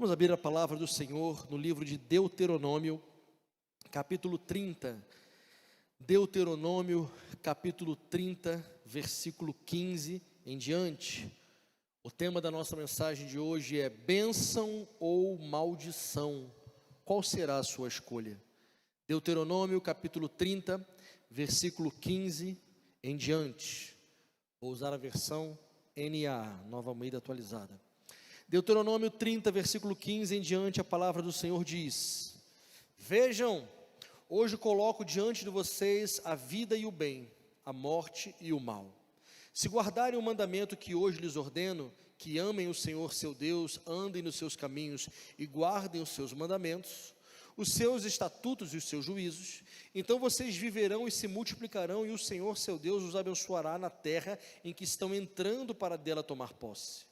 Vamos abrir a palavra do Senhor no livro de Deuteronômio, capítulo 30. Deuteronômio, capítulo 30, versículo 15 em diante. O tema da nossa mensagem de hoje é bênção ou maldição. Qual será a sua escolha? Deuteronômio, capítulo 30, versículo 15 em diante. Vou usar a versão NAA, Nova Almeida Atualizada. Deuteronômio 30, versículo 15 em diante, a palavra do Senhor diz: Vejam, hoje coloco diante de vocês a vida e o bem, a morte e o mal. Se guardarem o mandamento que hoje lhes ordeno, que amem o Senhor seu Deus, andem nos seus caminhos e guardem os seus mandamentos, os seus estatutos e os seus juízos, então vocês viverão e se multiplicarão, e o Senhor seu Deus os abençoará na terra em que estão entrando para dela tomar posse.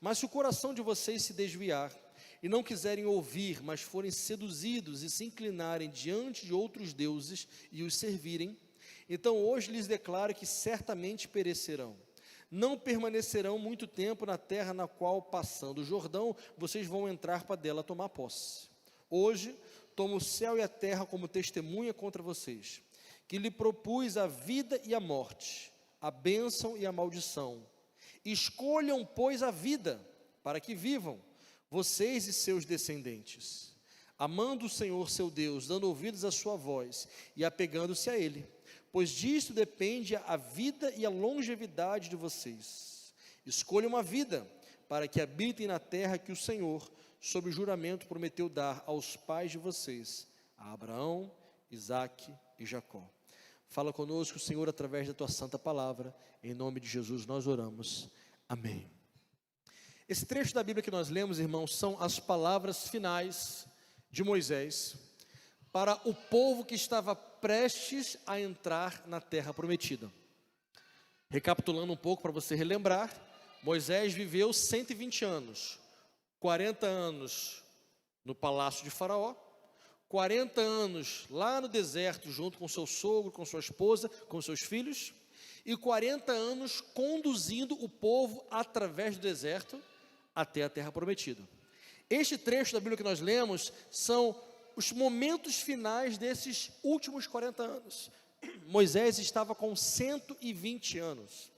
Mas se o coração de vocês se desviar, e não quiserem ouvir, mas forem seduzidos e se inclinarem diante de outros deuses e os servirem, então hoje lhes declaro que certamente perecerão. Não permanecerão muito tempo na terra na qual, passando o Jordão, vocês vão entrar para dela tomar posse. Hoje, tomo o céu e a terra como testemunha contra vocês, que lhe propus a vida e a morte, a bênção e a maldição. Escolham, pois, a vida, para que vivam, vocês e seus descendentes, amando o Senhor seu Deus, dando ouvidos à sua voz e apegando-se a Ele, pois disto depende a vida e a longevidade de vocês. Escolham a vida, para que habitem na terra que o Senhor, sob juramento, prometeu dar aos pais de vocês, a Abraão, Isaque e Jacó. Fala conosco, Senhor, através da Tua santa palavra. Em nome de Jesus nós oramos. Amém. Esse trecho da Bíblia que nós lemos, irmãos, são as palavras finais de Moisés para o povo que estava prestes a entrar na terra prometida. Recapitulando um pouco para você relembrar, Moisés viveu 120 anos, 40 anos no palácio de Faraó, 40 anos lá no deserto, junto com seu sogro, com sua esposa, com seus filhos, e 40 anos conduzindo o povo através do deserto até a terra prometida. Este trecho da Bíblia que nós lemos são os momentos finais desses últimos 40 anos. Moisés estava com 120 anos.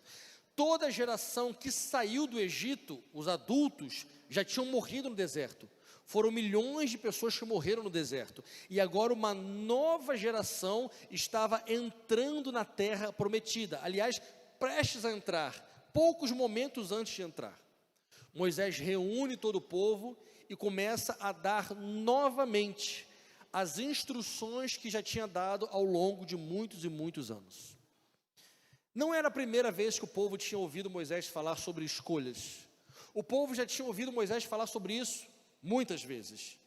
Toda a geração que saiu do Egito, os adultos, já tinham morrido no deserto. Foram milhões de pessoas que morreram no deserto. E agora uma nova geração estava entrando na terra prometida. Aliás, prestes a entrar, poucos momentos antes de entrar. Moisés reúne todo o povo e começa a dar novamente as instruções que já tinha dado ao longo de muitos e muitos anos. Não era a primeira vez que o povo tinha ouvido Moisés falar sobre escolhas. O povo já tinha ouvido Moisés falar sobre isso muitas vezes.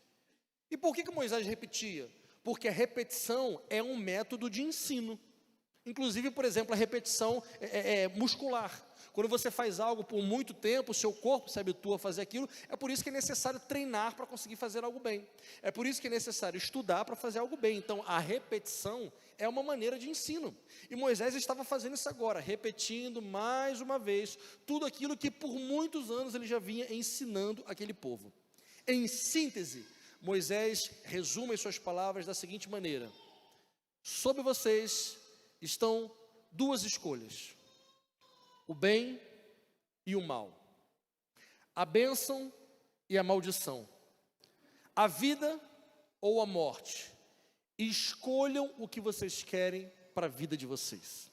E por que Moisés repetia? Porque a repetição é um método de ensino. Inclusive, por exemplo, a repetição muscular. Quando você faz algo por muito tempo, o seu corpo se habitua a fazer aquilo. É por isso que é necessário treinar para conseguir fazer algo bem. É por isso que é necessário estudar para fazer algo bem. Então, a repetição é uma maneira de ensino. E Moisés estava fazendo isso agora, repetindo mais uma vez tudo aquilo que por muitos anos ele já vinha ensinando aquele povo. Em síntese, Moisés resume as suas palavras da seguinte maneira: sobre vocês estão duas escolhas, o bem e o mal, a bênção e a maldição, a vida ou a morte. Escolham o que vocês querem para a vida de vocês.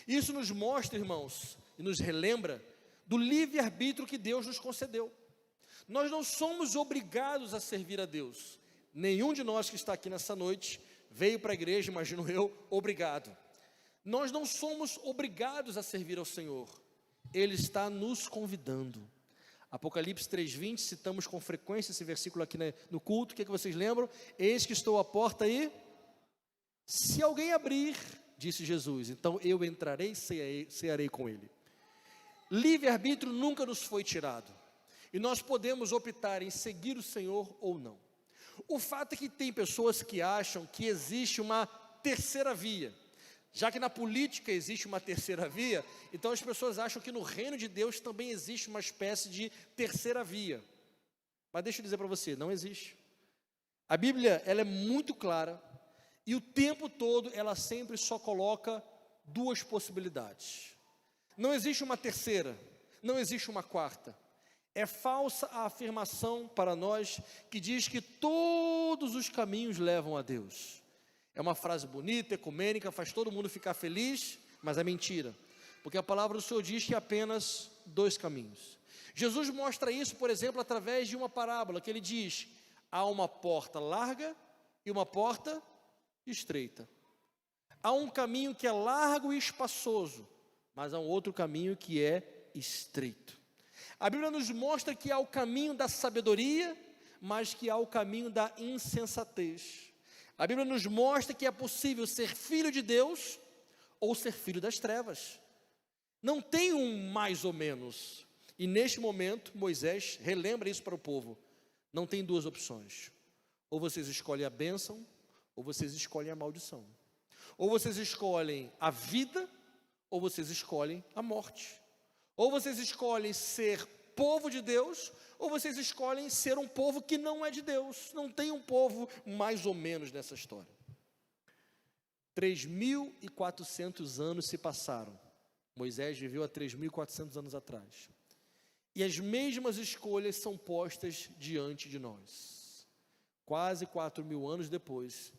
Isso nos mostra, irmãos, e nos relembra do livre-arbítrio que Deus nos concedeu. Nós não somos obrigados a servir a Deus. Nenhum de nós que está aqui nessa noite veio para a igreja, imagino eu, obrigado. Nós não somos obrigados a servir ao Senhor. Ele está nos convidando. Apocalipse 3:20, citamos com frequência esse versículo aqui no culto. O que vocês lembram? Eis que estou à porta e se alguém abrir, disse Jesus, então eu entrarei e cearei com ele. Livre-arbítrio nunca nos foi tirado. E nós podemos optar em seguir o Senhor ou não. O fato é que tem pessoas que acham que existe uma terceira via. Já que na política existe uma terceira via, então as pessoas acham que no reino de Deus também existe uma espécie de terceira via. Mas deixa eu dizer para você, não existe. A Bíblia, ela é muito clara, e o tempo todo ela sempre só coloca duas possibilidades. Não existe uma terceira, não existe uma quarta. É falsa a afirmação para nós que diz que todos os caminhos levam a Deus. É uma frase bonita, ecumênica, faz todo mundo ficar feliz, mas é mentira. Porque a palavra do Senhor diz que há apenas dois caminhos. Jesus mostra isso, por exemplo, através de uma parábola, que ele diz: há uma porta larga e uma porta estreita. Há um caminho que é largo e espaçoso, mas há um outro caminho que é estreito. A Bíblia nos mostra que há o caminho da sabedoria, mas que há o caminho da insensatez. A Bíblia nos mostra que é possível ser filho de Deus ou ser filho das trevas. Não tem um mais ou menos. E neste momento, Moisés relembra isso para o povo. Não tem duas opções. Ou vocês escolhem a bênção, ou vocês escolhem a maldição. Ou vocês escolhem a vida, ou vocês escolhem a morte. Ou vocês escolhem ser povo de Deus, ou vocês escolhem ser um povo que não é de Deus. Não tem um povo mais ou menos nessa história. 3.400 anos se passaram. Moisés viveu há 3.400 anos atrás. E as mesmas escolhas são postas diante de nós. Quase 4.000 anos depois,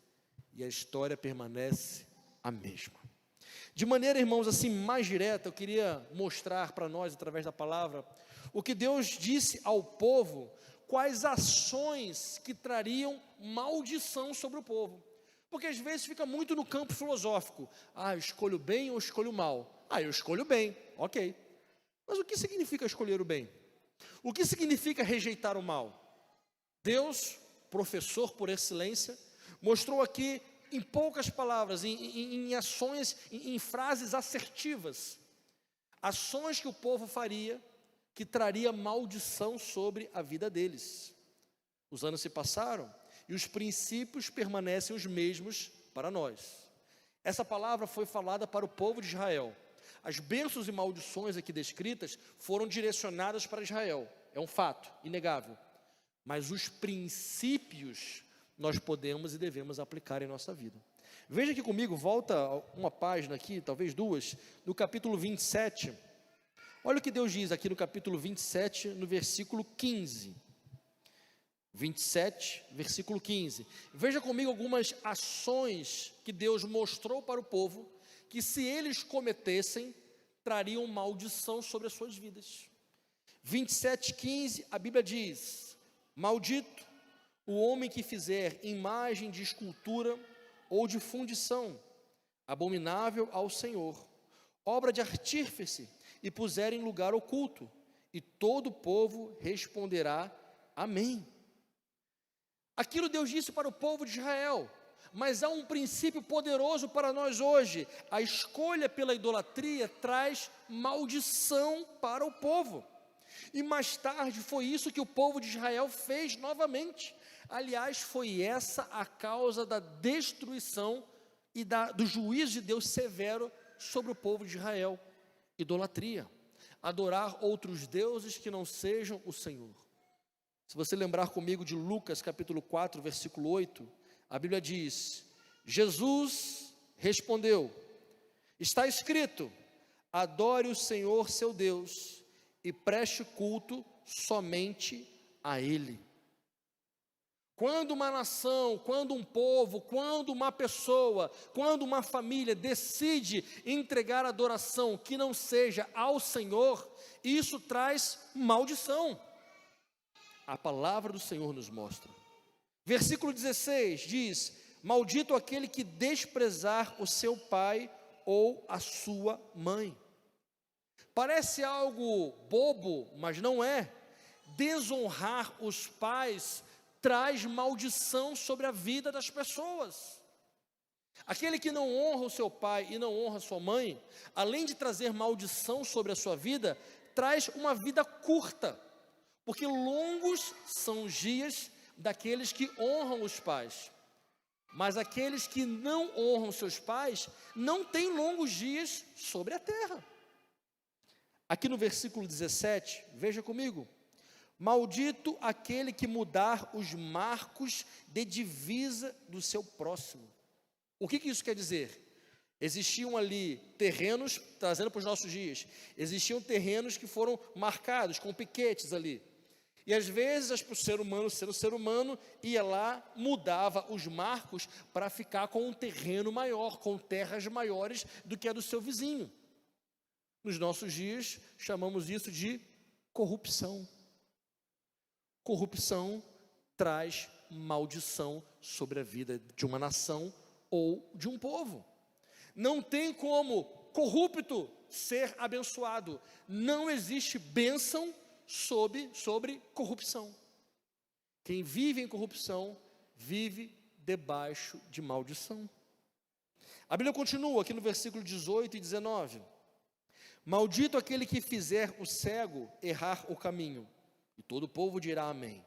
e a história permanece a mesma. De maneira, irmãos, assim mais direta, eu queria mostrar para nós, através da palavra, o que Deus disse ao povo, quais ações que trariam maldição sobre o povo. Porque às vezes fica muito no campo filosófico. Eu escolho bem ou escolho mal? Eu escolho bem, ok. Mas o que significa escolher o bem? O que significa rejeitar o mal? Deus, professor por excelência, mostrou aqui em poucas palavras, em ações, em frases assertivas, ações que o povo faria, que traria maldição sobre a vida deles. Os anos se passaram, e os princípios permanecem os mesmos para nós. Essa palavra foi falada para o povo de Israel. As bênçãos e maldições aqui descritas foram direcionadas para Israel, é um fato, inegável. Mas os princípios nós podemos e devemos aplicar em nossa vida. Veja aqui comigo, volta uma página aqui, talvez duas, no capítulo 27. Olha o que Deus diz aqui no capítulo 27, no versículo 15. 27, versículo 15. Veja comigo algumas ações que Deus mostrou para o povo, que se eles cometessem, trariam maldição sobre as suas vidas. 27, 15, a Bíblia diz: maldito o homem que fizer imagem de escultura ou de fundição, abominável ao Senhor, obra de artífice, e puser em lugar oculto, e todo o povo responderá amém. Aquilo Deus disse para o povo de Israel, mas há um princípio poderoso para nós hoje: a escolha pela idolatria traz maldição para o povo. E mais tarde foi isso que o povo de Israel fez novamente. Aliás, foi essa a causa da destruição e do juízo de Deus severo sobre o povo de Israel: idolatria, adorar outros deuses que não sejam o Senhor. Se você lembrar comigo de Lucas capítulo 4, versículo 8, a Bíblia diz: Jesus respondeu: está escrito, adore o Senhor seu Deus e preste culto somente a Ele. Quando uma nação, quando um povo, quando uma pessoa, quando uma família decide entregar adoração que não seja ao Senhor, isso traz maldição. A palavra do Senhor nos mostra. Versículo 16 diz: maldito aquele que desprezar o seu pai ou a sua mãe. Parece algo bobo, mas não é. Desonrar os pais traz maldição sobre a vida das pessoas. Aquele que não honra o seu pai e não honra a sua mãe, além de trazer maldição sobre a sua vida, traz uma vida curta, porque longos são os dias daqueles que honram os pais, mas aqueles que não honram seus pais, não têm longos dias sobre a terra. Aqui no versículo 17, veja comigo: Maldito aquele que mudar os marcos de divisa do seu próximo. O que isso quer dizer? Existiam ali terrenos, trazendo para os nossos dias, existiam terrenos que foram marcados com piquetes ali. E às vezes o ser humano, sendo o ser humano, ia lá, mudava os marcos para ficar com um terreno maior, com terras maiores do que a do seu vizinho. Nos nossos dias, chamamos isso de corrupção. Corrupção traz maldição sobre a vida de uma nação ou de um povo. Não tem como corrupto ser abençoado. Não existe bênção sobre corrupção. Quem vive em corrupção, vive debaixo de maldição. A Bíblia continua aqui no versículo 18 e 19. Maldito aquele que fizer o cego errar o caminho. E todo o povo dirá amém.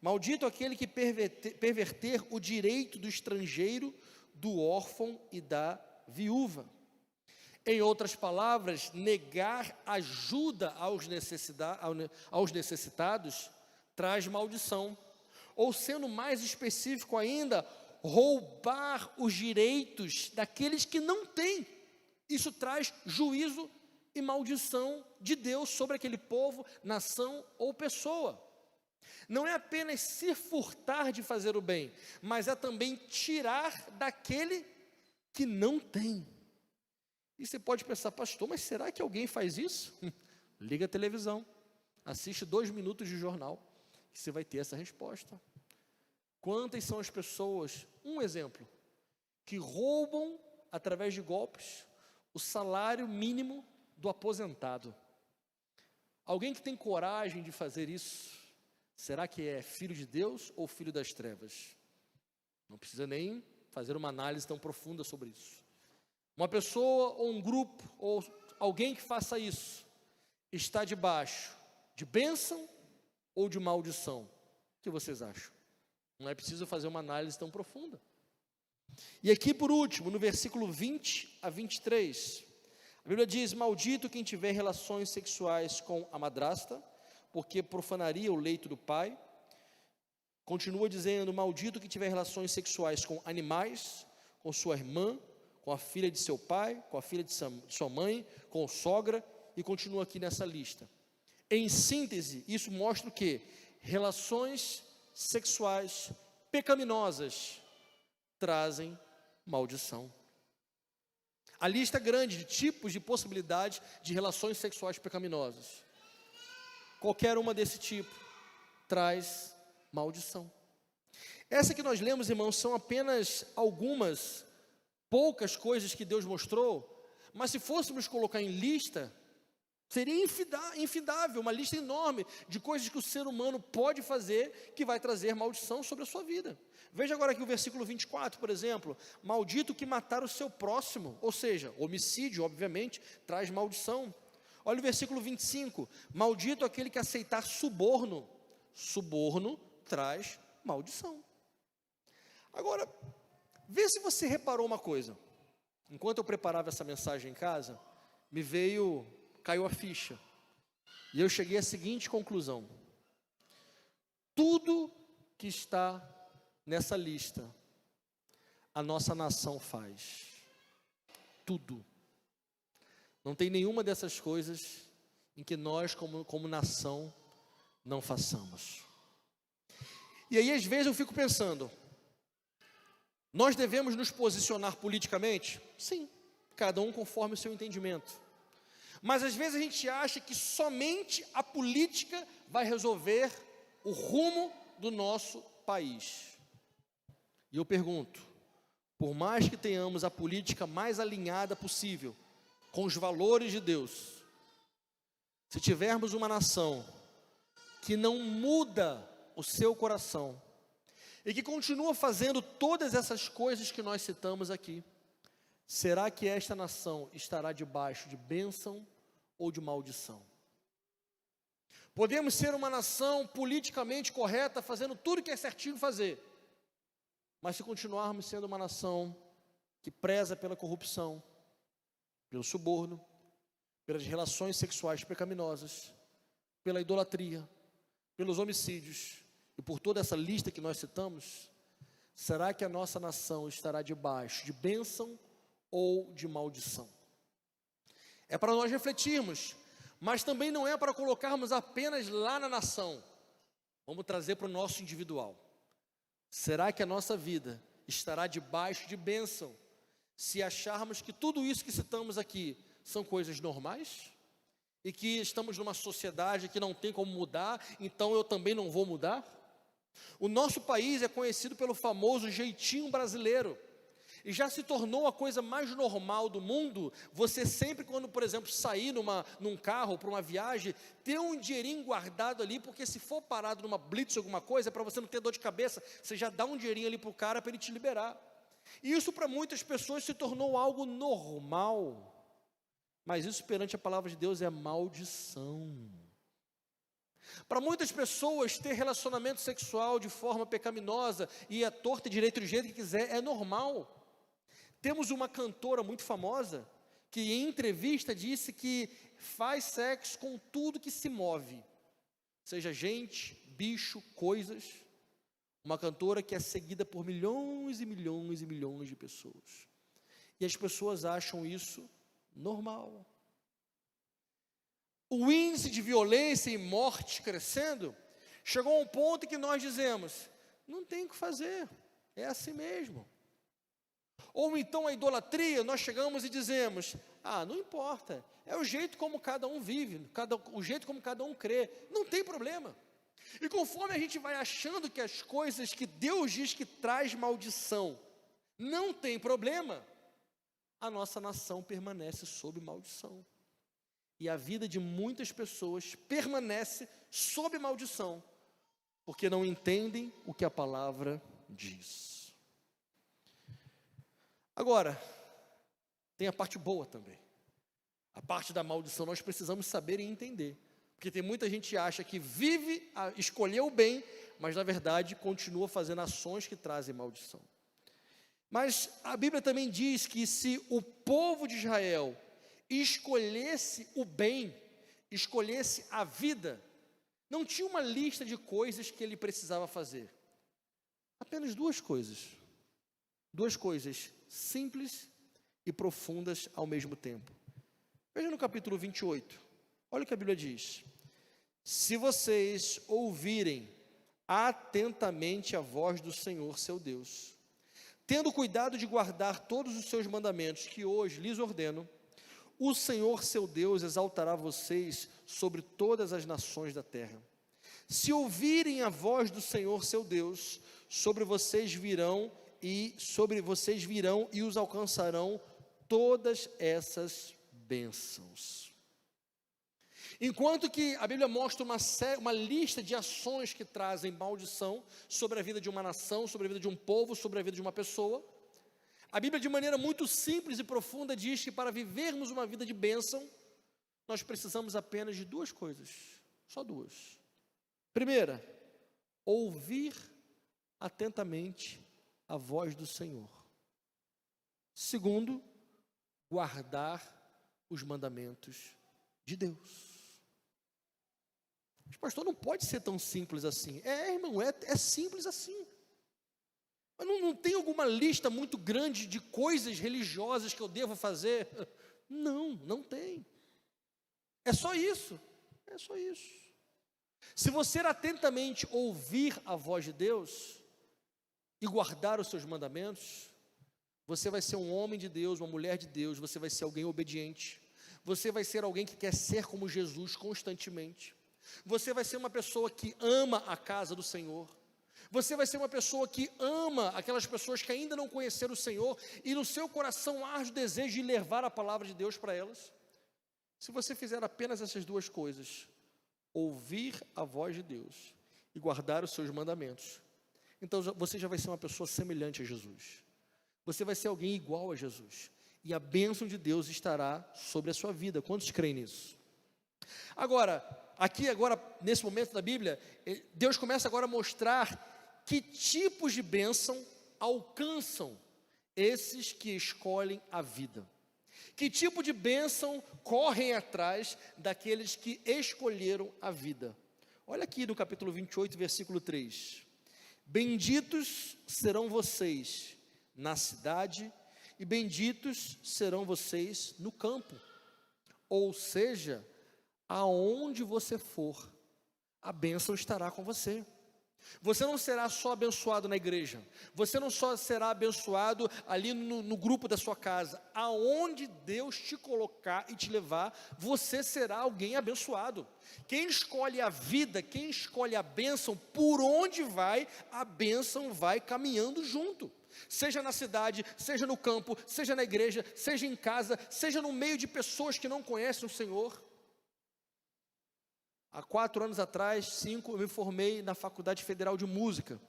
Maldito aquele que perverter o direito do estrangeiro, do órfão e da viúva. Em outras palavras, negar ajuda aos necessitados traz maldição. Ou sendo mais específico ainda, roubar os direitos daqueles que não têm. Isso traz juízo e maldição de Deus sobre aquele povo, nação ou pessoa. Não é apenas se furtar de fazer o bem, mas é também tirar daquele que não tem. E você pode pensar, pastor, mas será que alguém faz isso? Liga a televisão, assiste 2 minutos de jornal, que você vai ter essa resposta. Quantas são as pessoas, um exemplo, que roubam, através de golpes, o salário mínimo do aposentado? Alguém que tem coragem de fazer isso, será que é filho de Deus ou filho das trevas? Não precisa nem fazer uma análise tão profunda sobre isso. Uma pessoa ou um grupo, ou alguém que faça isso, está debaixo de bênção ou de maldição? O que vocês acham? Não é preciso fazer uma análise tão profunda. E aqui por último, no versículo 20 a 23, a Bíblia diz: maldito quem tiver relações sexuais com a madrasta, porque profanaria o leito do pai. Continua dizendo: maldito que tiver relações sexuais com animais, com sua irmã, com a filha de seu pai, com a filha de sua mãe, com sogra, e continua aqui nessa lista. Em síntese, isso mostra o quê? Relações sexuais pecaminosas trazem maldição. A lista é grande de tipos de possibilidades de relações sexuais pecaminosas. Qualquer uma desse tipo traz maldição. Essa que nós lemos, irmãos, são apenas algumas, poucas coisas que Deus mostrou, mas se fôssemos colocar em lista, seria infindável, uma lista enorme de coisas que o ser humano pode fazer que vai trazer maldição sobre a sua vida. Veja agora aqui o versículo 24, por exemplo: maldito que matar o seu próximo, ou seja, homicídio, obviamente, traz maldição. Olha o versículo 25, maldito aquele que aceitar suborno, suborno traz maldição. Agora, vê se você reparou uma coisa. Enquanto eu preparava essa mensagem em casa, caiu a ficha, e eu cheguei à seguinte conclusão: tudo que está nessa lista, a nossa nação faz, tudo. Não tem nenhuma dessas coisas em que nós, como nação, não façamos. E aí, às vezes, eu fico pensando, nós devemos nos posicionar politicamente? Sim, cada um conforme o seu entendimento. Mas, às vezes, a gente acha que somente a política vai resolver o rumo do nosso país. E eu pergunto, por mais que tenhamos a política mais alinhada possível com os valores de Deus, se tivermos uma nação que não muda o seu coração e que continua fazendo todas essas coisas que nós citamos aqui, será que esta nação estará debaixo de bênção ou de maldição? Podemos ser uma nação politicamente correta, fazendo tudo que é certinho fazer, mas se continuarmos sendo uma nação que preza pela corrupção, pelo suborno, pelas relações sexuais pecaminosas, pela idolatria, pelos homicídios e por toda essa lista que nós citamos, será que a nossa nação estará debaixo de bênção ou de maldição? É para nós refletirmos, mas também não é para colocarmos apenas lá na nação. Vamos trazer para o nosso individual. Será que a nossa vida estará debaixo de bênção, se acharmos que tudo isso que citamos aqui são coisas normais? E que estamos numa sociedade que não tem como mudar, então eu também não vou mudar? O nosso país é conhecido pelo famoso jeitinho brasileiro, e já se tornou a coisa mais normal do mundo, você sempre quando, por exemplo, sair num carro para uma viagem, ter um dinheirinho guardado ali, porque se for parado numa blitz alguma coisa, é para você não ter dor de cabeça, você já dá um dinheirinho ali para o cara, para ele te liberar. E isso para muitas pessoas se tornou algo normal, mas isso perante a palavra de Deus é maldição. Para muitas pessoas, ter relacionamento sexual de forma pecaminosa e a torta e direito do jeito que quiser é normal. Temos uma cantora muito famosa que em entrevista disse que faz sexo com tudo que se move, seja gente, bicho, coisas. Uma cantora que é seguida por milhões e milhões e milhões de pessoas. E as pessoas acham isso normal. O índice de violência e morte crescendo, chegou a um ponto em que nós dizemos, não tem o que fazer, é assim mesmo. Ou então a idolatria, nós chegamos e dizemos, não importa, é o jeito como cada um vive, o jeito como cada um crê, não tem problema. E conforme a gente vai achando que as coisas que Deus diz que traz maldição, não tem problema, a nossa nação permanece sob maldição. E a vida de muitas pessoas permanece sob maldição, porque não entendem o que a palavra diz. Agora, tem a parte boa também. A parte da maldição nós precisamos saber e entender. Porque tem muita gente que acha que escolheu o bem, mas na verdade continua fazendo ações que trazem maldição. Mas a Bíblia também diz que se o povo de Israel escolhesse o bem, escolhesse a vida, não tinha uma lista de coisas que ele precisava fazer. Apenas duas coisas simples e profundas ao mesmo tempo. Veja no capítulo 28, olha o que a Bíblia diz: se vocês ouvirem atentamente a voz do Senhor seu Deus, tendo cuidado de guardar todos os seus mandamentos que hoje lhes ordeno, o Senhor seu Deus exaltará vocês sobre todas as nações da terra. Se ouvirem a voz do Senhor seu Deus, sobre vocês virão e os alcançarão todas essas bênçãos. Enquanto que a Bíblia mostra uma lista de ações que trazem maldição sobre a vida de uma nação, sobre a vida de um povo, sobre a vida de uma pessoa, a Bíblia de maneira muito simples e profunda diz que para vivermos uma vida de bênção, nós precisamos apenas de duas coisas, só duas. Primeira, ouvir atentamente a voz do Senhor. Segundo, guardar os mandamentos de Deus. Mas pastor, não pode ser tão simples assim. Irmão, é simples assim. Mas não tem alguma lista muito grande de coisas religiosas que eu devo fazer? Não tem. É só isso. Se você atentamente ouvir a voz de Deus e guardar os seus mandamentos, você vai ser um homem de Deus, uma mulher de Deus, você vai ser alguém obediente, você vai ser alguém que quer ser como Jesus constantemente, você vai ser uma pessoa que ama a casa do Senhor, você vai ser uma pessoa que ama aquelas pessoas que ainda não conheceram o Senhor, e no seu coração arde o desejo de levar a palavra de Deus para elas. Se você fizer apenas essas duas coisas, ouvir a voz de Deus e guardar os seus mandamentos, então você já vai ser uma pessoa semelhante a Jesus, você vai ser alguém igual a Jesus, e a bênção de Deus estará sobre a sua vida. Quantos creem nisso? Agora, nesse momento da Bíblia, Deus começa agora a mostrar que tipos de bênção alcançam esses que escolhem a vida. Que tipo de bênção correm atrás daqueles que escolheram a vida? Olha aqui no capítulo 28, versículo 3. Benditos serão vocês na cidade e benditos serão vocês no campo. Ou seja, aonde você for, a bênção estará com você. Você não será só abençoado na igreja, você não só será abençoado ali no grupo da sua casa. Aonde Deus te colocar e te levar, você será alguém abençoado. Quem escolhe a vida, quem escolhe a bênção, por onde vai, a bênção vai caminhando junto. Seja na cidade, seja no campo, seja na igreja, seja em casa, seja no meio de pessoas que não conhecem o Senhor. Há 4 anos atrás, 5, eu me formei na Faculdade Federal de Música.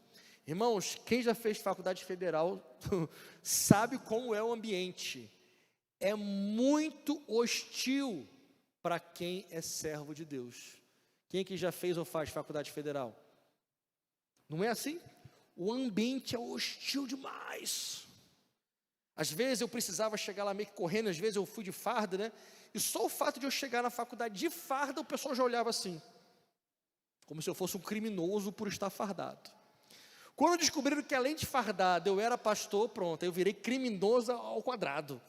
Irmãos, quem já fez faculdade federal sabe como é o ambiente. É muito hostil para quem é servo de Deus. Quem aqui já fez ou faz faculdade federal? Não é assim? O ambiente é hostil demais. Às vezes eu precisava chegar lá meio que correndo, às vezes eu fui de farda, né? E só o fato de eu chegar na faculdade de farda, o pessoal já olhava assim, como se eu fosse um criminoso por estar fardado. Quando descobriram que além de fardado eu era pastor, pronto, eu virei criminoso ao quadrado.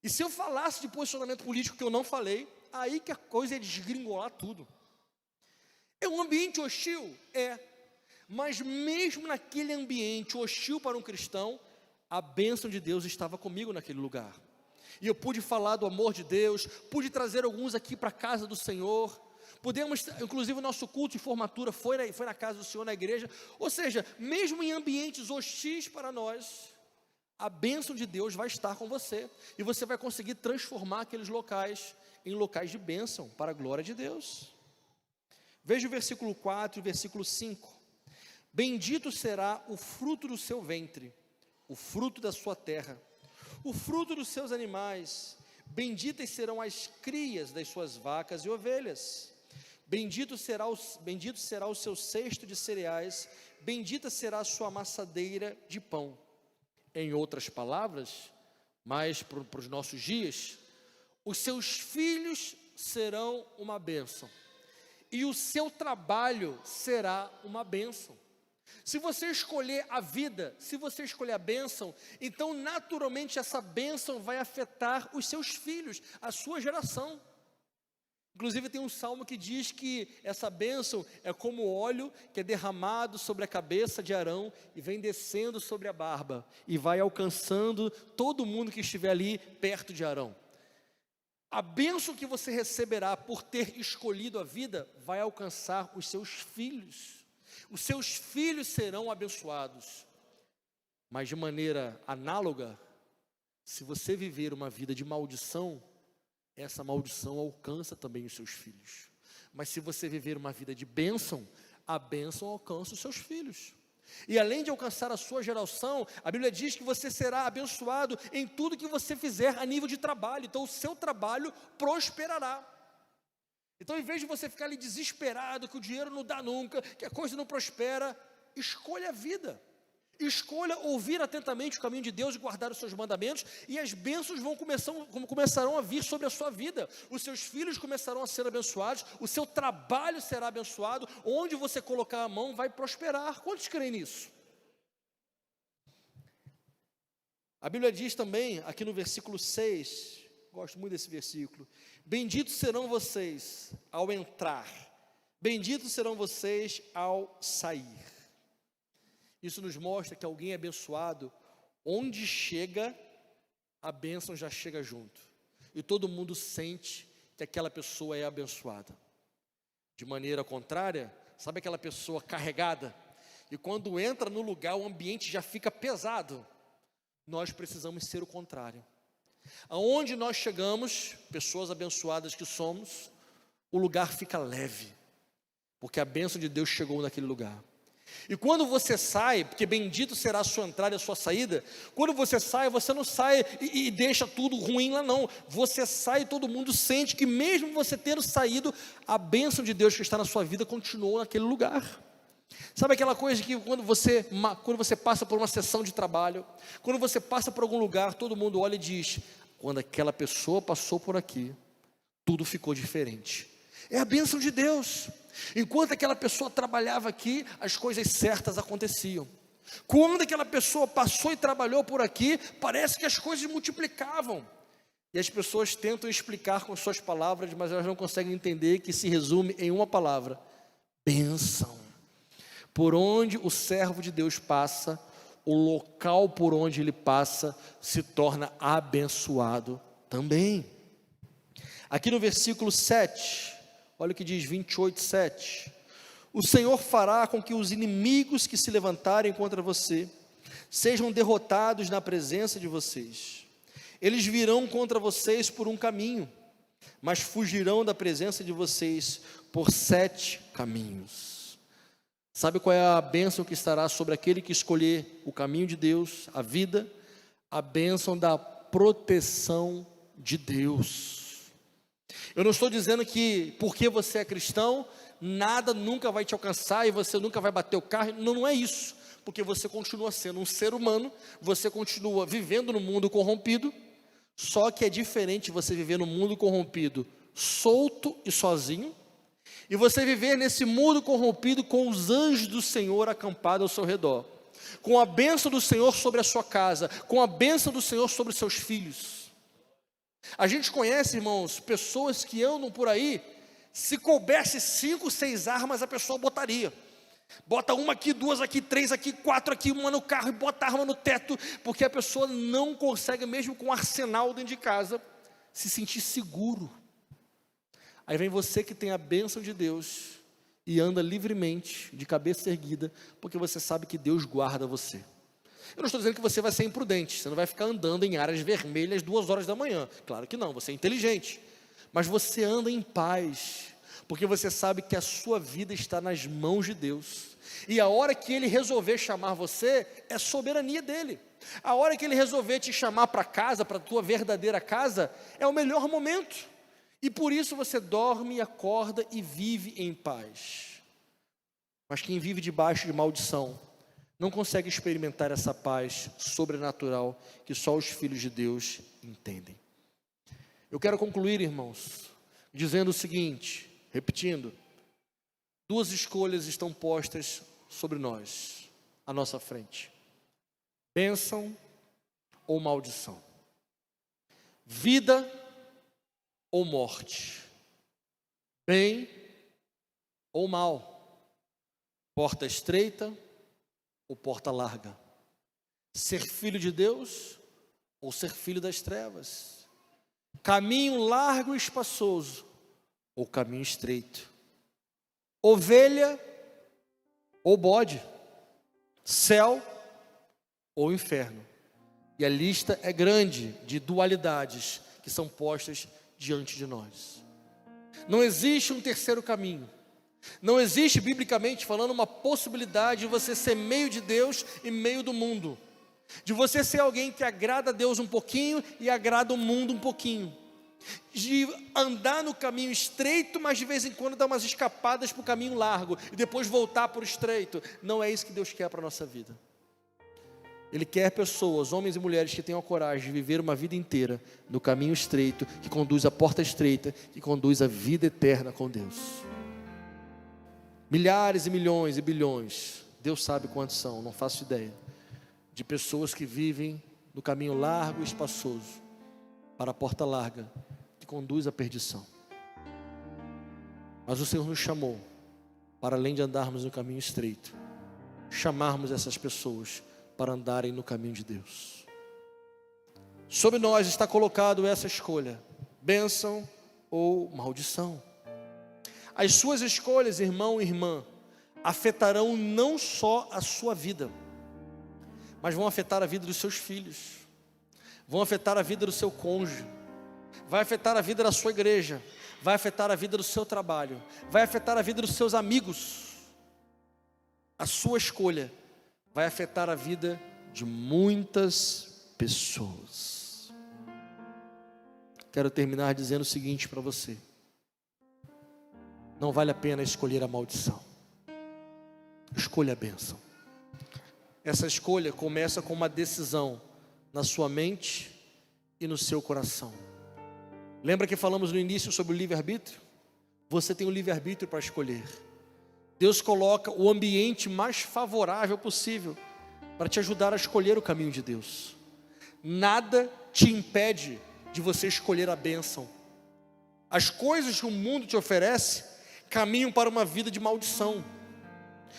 E se eu falasse de posicionamento político que eu não falei, aí que a coisa ia desgringolar tudo. É um ambiente hostil? É. Mas mesmo naquele ambiente hostil para um cristão, a bênção de Deus estava comigo naquele lugar. E eu pude falar do amor de Deus, pude trazer alguns aqui para a casa do Senhor. Podemos, inclusive o nosso culto de formatura foi na casa do Senhor, na igreja. Ou seja, mesmo em ambientes hostis para nós, a bênção de Deus vai estar com você. E você vai conseguir transformar aqueles locais em locais de bênção, para a glória de Deus. Veja o versículo 4 e o versículo 5. Bendito será o fruto do seu ventre, o fruto da sua terra, o fruto dos seus animais, benditas serão as crias das suas vacas e ovelhas, bendito será o seu cesto de cereais, bendita será a sua amassadeira de pão. Em outras palavras, mais para os nossos dias, os seus filhos serão uma bênção, e o seu trabalho será uma bênção. Se você escolher a vida, se você escolher a bênção, então naturalmente essa bênção vai afetar os seus filhos, a sua geração. Inclusive tem um salmo que diz que essa bênção é como óleo que é derramado sobre a cabeça de Arão e vem descendo sobre a barba e vai alcançando todo mundo que estiver ali perto de Arão. A bênção que você receberá por ter escolhido a vida vai alcançar os seus filhos. Os seus filhos serão abençoados. Mas de maneira análoga, se você viver uma vida de maldição, essa maldição alcança também os seus filhos. Mas se você viver uma vida de bênção, a bênção alcança os seus filhos. E além de alcançar a sua geração, a Bíblia diz que você será abençoado em tudo que você fizer a nível de trabalho. Então o seu trabalho prosperará. Então, em vez de você ficar ali desesperado, que o dinheiro não dá nunca, que a coisa não prospera, escolha a vida. Escolha ouvir atentamente o caminho de Deus e guardar os seus mandamentos, e as bênçãos começarão a vir sobre a sua vida. Os seus filhos começarão a ser abençoados, o seu trabalho será abençoado, onde você colocar a mão vai prosperar. Quantos creem nisso? A Bíblia diz também, aqui no versículo 6, gosto muito desse versículo: benditos serão vocês ao entrar, benditos serão vocês ao sair. Isso nos mostra que alguém é abençoado, onde chega, a bênção já chega junto. E todo mundo sente que aquela pessoa é abençoada. De maneira contrária, sabe aquela pessoa carregada? E quando entra no lugar, o ambiente já fica pesado. Nós precisamos ser o contrário. Aonde nós chegamos, pessoas abençoadas que somos, o lugar fica leve, porque a bênção de Deus chegou naquele lugar. E quando você sai, porque bendito será a sua entrada e a sua saída, quando você sai, você não sai e deixa tudo ruim lá não, você sai e todo mundo sente que mesmo você tendo saído, a bênção de Deus que está na sua vida continuou naquele lugar. Sabe aquela coisa que quando você passa por uma sessão de trabalho, quando você passa por algum lugar, todo mundo olha e diz: quando aquela pessoa passou por aqui, tudo ficou diferente. É a bênção de Deus. Enquanto aquela pessoa trabalhava aqui, as coisas certas aconteciam. Quando aquela pessoa passou e trabalhou por aqui, parece que as coisas multiplicavam. E as pessoas tentam explicar com suas palavras, mas elas não conseguem entender que se resume em uma palavra: bênção. Por onde o servo de Deus passa, o local por onde ele passa se torna abençoado também. Aqui no versículo 7, olha o que diz 28:7. O Senhor fará com que os inimigos que se levantarem contra você sejam derrotados na presença de vocês. Eles virão contra vocês por um caminho, mas fugirão da presença de vocês por 7 caminhos. Sabe qual é a bênção que estará sobre aquele que escolher o caminho de Deus, a vida? A bênção da proteção de Deus. Eu não estou dizendo que porque você é cristão, nada nunca vai te alcançar e você nunca vai bater o carro. Não é isso, porque você continua sendo um ser humano, você continua vivendo no mundo corrompido, só que é diferente você viver no mundo corrompido solto e sozinho, e você viver nesse mundo corrompido com os anjos do Senhor acampados ao seu redor, com a bênção do Senhor sobre a sua casa, com a bênção do Senhor sobre os seus filhos. A gente conhece, irmãos, pessoas que andam por aí, se coubesse 5, 6 armas, a pessoa botaria. Bota uma aqui, 2 aqui, 3 aqui, 4 aqui, uma no carro e bota a arma no teto, porque a pessoa não consegue, mesmo com um arsenal dentro de casa, se sentir seguro. Aí vem você que tem a bênção de Deus e anda livremente, de cabeça erguida, porque você sabe que Deus guarda você. Eu não estou dizendo que você vai ser imprudente, você não vai ficar andando em áreas vermelhas 2 horas da manhã, claro que não, você é inteligente, mas você anda em paz, porque você sabe que a sua vida está nas mãos de Deus, e a hora que Ele resolver chamar você, é soberania dEle. A hora que Ele resolver te chamar para casa, para a tua verdadeira casa, é o melhor momento, e por isso você dorme, acorda e vive em paz. Mas quem vive debaixo de maldição, não consegue experimentar essa paz sobrenatural que só os filhos de Deus entendem. Eu quero concluir, irmãos, dizendo o seguinte, repetindo: 2 escolhas estão postas sobre nós, à nossa frente: bênção ou maldição, vida ou morte, bem ou mal, porta estreita ou porta larga, ser filho de Deus ou ser filho das trevas, caminho largo e espaçoso ou caminho estreito, ovelha ou bode, céu ou inferno. E a lista é grande de dualidades que são postas diante de nós. Não existe um terceiro caminho. Não existe, biblicamente falando, uma possibilidade de você ser meio de Deus e meio do mundo, de você ser alguém que agrada a Deus um pouquinho e agrada o mundo um pouquinho, de andar no caminho estreito, mas de vez em quando dar umas escapadas para o caminho largo e depois voltar para o estreito. Não é isso que Deus quer para a nossa vida. Ele quer pessoas, homens e mulheres, que tenham a coragem de viver uma vida inteira no caminho estreito, que conduz à porta estreita, que conduz à vida eterna com Deus. Milhares e milhões e bilhões, Deus sabe quantos são, não faço ideia, de pessoas que vivem no caminho largo e espaçoso, para a porta larga, que conduz à perdição. Mas o Senhor nos chamou, para além de andarmos no caminho estreito, chamarmos essas pessoas para andarem no caminho de Deus. Sobre nós está colocado essa escolha: bênção ou maldição. As suas escolhas, irmão e irmã, afetarão não só a sua vida, mas vão afetar a vida dos seus filhos, vão afetar a vida do seu cônjuge, vai afetar a vida da sua igreja, vai afetar a vida do seu trabalho, vai afetar a vida dos seus amigos. A sua escolha vai afetar a vida de muitas pessoas. Quero terminar dizendo o seguinte para você: não vale a pena escolher a maldição, escolha a bênção. Essa escolha começa com uma decisão na sua mente e no seu coração. Lembra que falamos no início sobre o livre-arbítrio? você tem o livre-arbítrio para escolher. Deus coloca o ambiente mais favorável possível para te ajudar a escolher o caminho de Deus. Nada te impede de você escolher a bênção. As coisas que o mundo te oferece caminham para uma vida de maldição.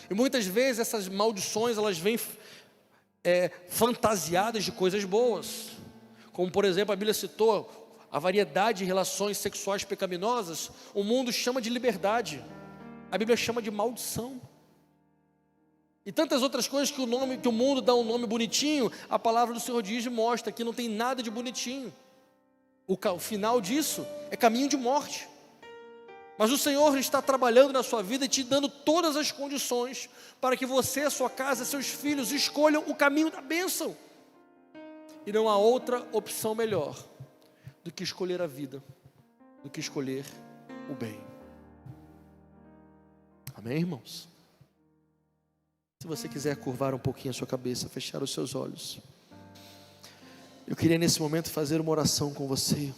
E muitas vezes essas maldições, elas vêm fantasiadas de coisas boas. Como por exemplo, a Bíblia citou a variedade de relações sexuais pecaminosas. O mundo chama de liberdade, a Bíblia chama de maldição. E tantas outras coisas que o mundo dá um nome bonitinho, a palavra do Senhor diz e mostra que não tem nada de bonitinho. O final disso é caminho de morte. Mas o Senhor está trabalhando na sua vida e te dando todas as condições para que você, a sua casa, seus filhos escolham o caminho da bênção. E não há outra opção melhor do que escolher a vida, do que escolher o bem. Amém, irmãos? Se você quiser curvar um pouquinho a sua cabeça, fechar os seus olhos, eu queria nesse momento fazer uma oração com você.